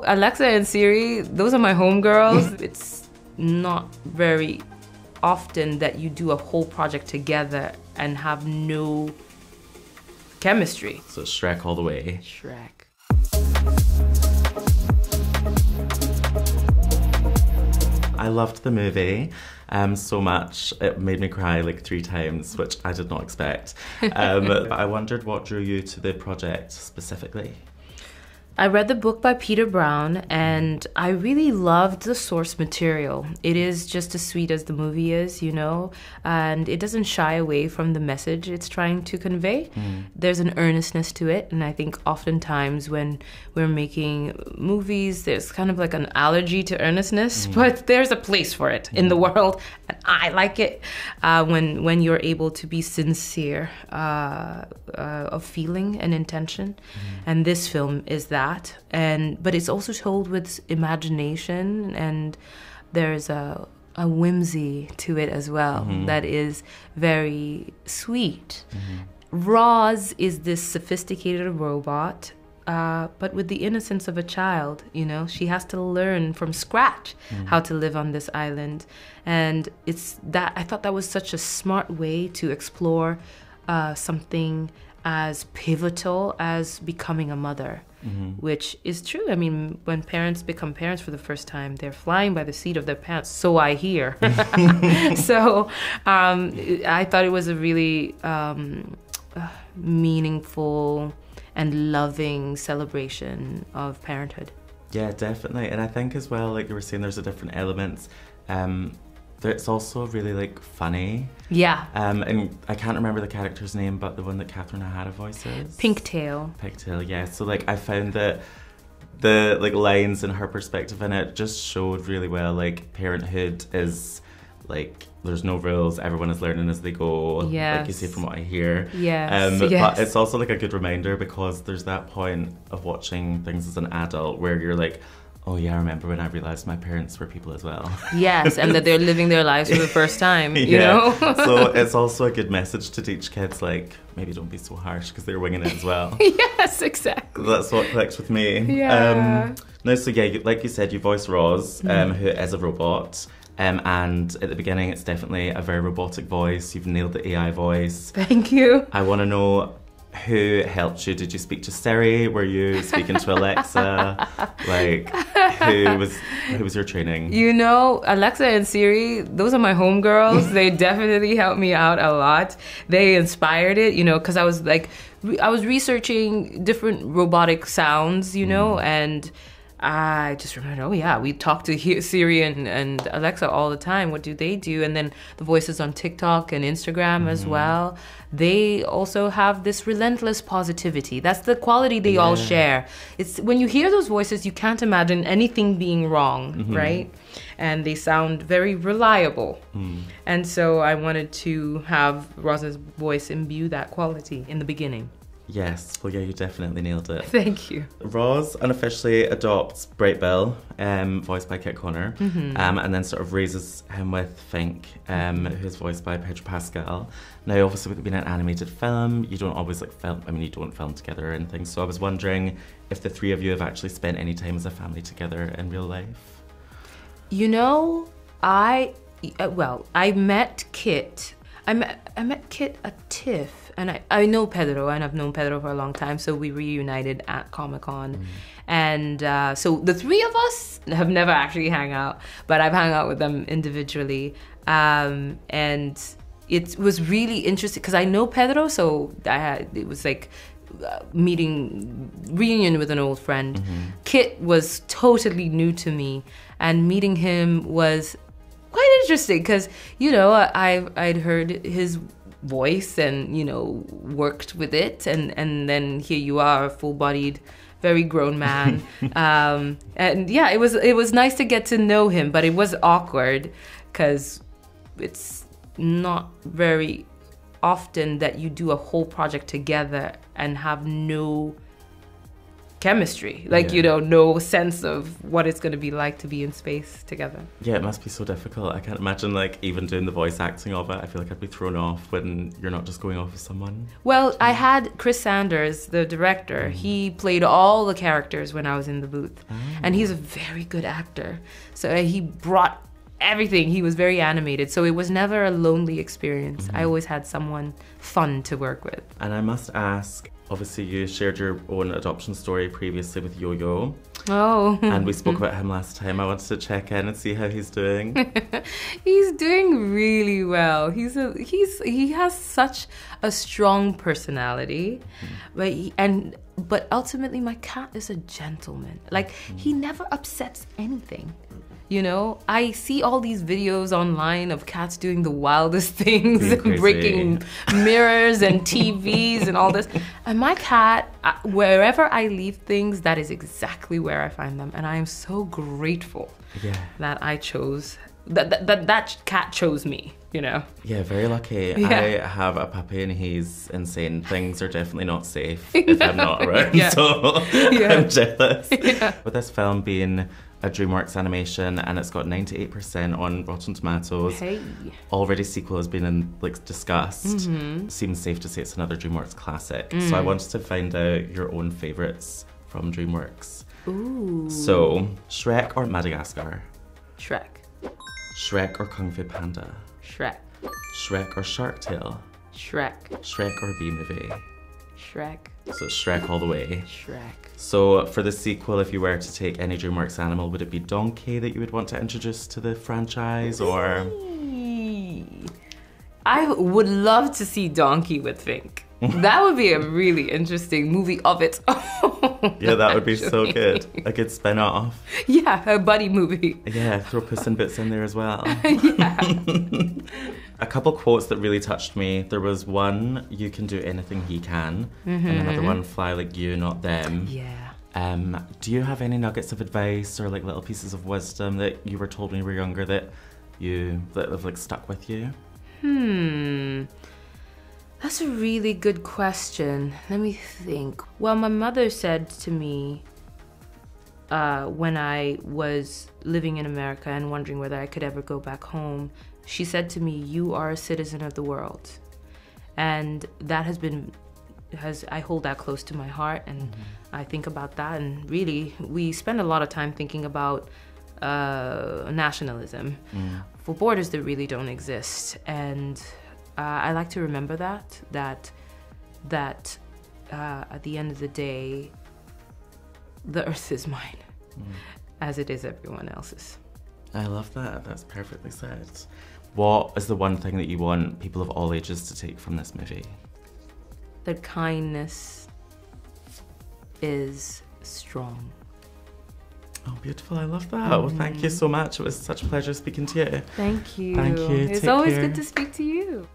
Alexa and Siri, those are my homegirls. It's not very often that you do a whole project together and have no chemistry. So Shrek all the way. Shrek. I loved the movie so much. It made me cry like 3 times, which I did not expect. But I wondered what drew you to the project specifically. I read the book by Peter Brown and I really loved the source material. It is just as sweet as the movie is, you know, and it doesn't shy away from the message it's trying to convey. There's an earnestness to it, and I think oftentimes when we're making movies, there's kind of like an allergy to earnestness, but there's a place for it in the world, and I like it when you're able to be sincere of feeling and intention, and this film is that. But it's also told with imagination, and there's a whimsy to it as well that is very sweet. Roz is this sophisticated robot, but with the innocence of a child, you know. She has to learn from scratch how to live on this island, and it's that I thought that was such a smart way to explore something as pivotal as becoming a mother. Which is true. I mean, when parents become parents for the first time, they're flying by the seat of their pants, so I hear. So I thought it was a really meaningful and loving celebration of parenthood. Yeah, definitely. And I think as well, like you were saying, there's a different elements. It's also really like funny. Yeah. And I can't remember the character's name, but the one that Catherine O'Hara voices. Pinktail. Pigtail, yeah. So like I found that the like lines and her perspective in it just showed really well like parenthood is like there's no rules, everyone is learning as they go. Yes. Like you say from what I hear. Yes. But it's also like a good reminder because there's that point of watching things as an adult where you're like, oh yeah, I remember when I realised my parents were people as well. Yes, and that they're living their lives for the first time, you know? So it's also a good message to teach kids, like, maybe don't be so harsh because they're winging it as well. Yes, exactly. That's what clicks with me. Yeah. No, so yeah, like you said, you voice Roz, who is a robot. And at the beginning, it's definitely a very robotic voice. You've nailed the AI voice. Thank you. I want to know, who helped you? Did you speak to Siri? Were you speaking to Alexa? Like, who was your training? You know, Alexa and Siri, those are my homegirls. They definitely helped me out a lot. They inspired it, you know, because I was researching different robotic sounds, you know, and I just remember, oh yeah, we talk to Siri and Alexa all the time. What do they do? And then the voices on TikTok and Instagram as well. They also have this relentless positivity. That's the quality they all share. It's when you hear those voices, you can't imagine anything being wrong, right? And they sound very reliable. And so I wanted to have Roz's voice imbue that quality in the beginning. Yes, well yeah, you definitely nailed it. Thank you. Roz unofficially adopts Bright Bill, voiced by Kit Connor, and then sort of raises him with Fink, who's voiced by Pedro Pascal. Now obviously with it being an animated film, you don't always like film, I mean you don't film together or anything, so I was wondering if the three of you have actually spent any time as a family together in real life. You know, I met Kit. I met Kit at TIFF. And I know Pedro, and I've known Pedro for a long time, so we reunited at Comic-Con. And so the three of us have never actually hung out, but I've hung out with them individually. And it was really interesting, because I know Pedro, so it was like reunion with an old friend. Kit was totally new to me, and meeting him was quite interesting, because, you know, I'd heard his voice and, you know, worked with it, and then here you are, a full-bodied, very grown man. And yeah, it was nice to get to know him, but it was awkward because it's not very often that you do a whole project together and have no chemistry, like, you know, no sense of what it's going to be like to be in space together. Yeah, it must be so difficult. I can't imagine, like, even doing the voice acting of it. I feel like I'd be thrown off when you're not just going off with someone. Well, I had Chris Sanders, the director. He played all the characters when I was in the booth. And he's a very good actor. So he brought everything. He was very animated. So it was never a lonely experience. I always had someone fun to work with. And I must ask, obviously you shared your own adoption story previously with Yo-Yo. Oh. And we spoke about him last time. I wanted to check in and see how he's doing. He's doing really well. He has such a strong personality. But ultimately my cat is a gentleman. Like, he never upsets anything. You know, I see all these videos online of cats doing the wildest things and breaking mirrors and TVs and all this. And my cat, wherever I leave things, that is exactly where I find them. And I am so grateful that I chose, that cat chose me, you know? Yeah, very lucky. Yeah. I have a puppy and he's insane. Things are definitely not safe if I'm not around, so I'm jealous. With this film being a DreamWorks animation and it's got 98% on Rotten Tomatoes. Already sequel has been discussed. Seems safe to say it's another DreamWorks classic. So I wanted to find out your own favourites from DreamWorks. Ooh. So, Shrek or Madagascar? Shrek. Shrek or Kung Fu Panda? Shrek. Shrek or Shark Tale? Shrek. Shrek or B-Movie? Shrek. So Shrek all the way. Shrek. So for the sequel, if you were to take any DreamWorks animal, would it be Donkey that you would want to introduce to the franchise, or? I would love to see Donkey with Fink. That would be a really interesting movie of its own. Yeah, that would be so good. A good spin-off. Yeah, a buddy movie. Yeah, throw Puss in Boots in there as well. Yeah. A couple quotes that really touched me. There was one, "You can do anything he can," and another one, "Fly like you, not them." Yeah. Do you have any nuggets of advice or little pieces of wisdom that you were told when you were younger that have stuck with you? That's a really good question. Let me think. Well, my mother said to me when I was living in America and wondering whether I could ever go back home, she said to me, "You are a citizen of the world." And that I hold that close to my heart, and I think about that. And really, we spend a lot of time thinking about nationalism for borders that really don't exist. And I like to remember that at the end of the day, the earth is mine, as it is everyone else's. I love that. That's perfectly said. What is the one thing that you want people of all ages to take from this movie? That kindness is strong. Oh, beautiful. I love that. Well, thank you so much. It was such a pleasure speaking to you. Thank you. Thank you. It's Take always care. good to speak to you.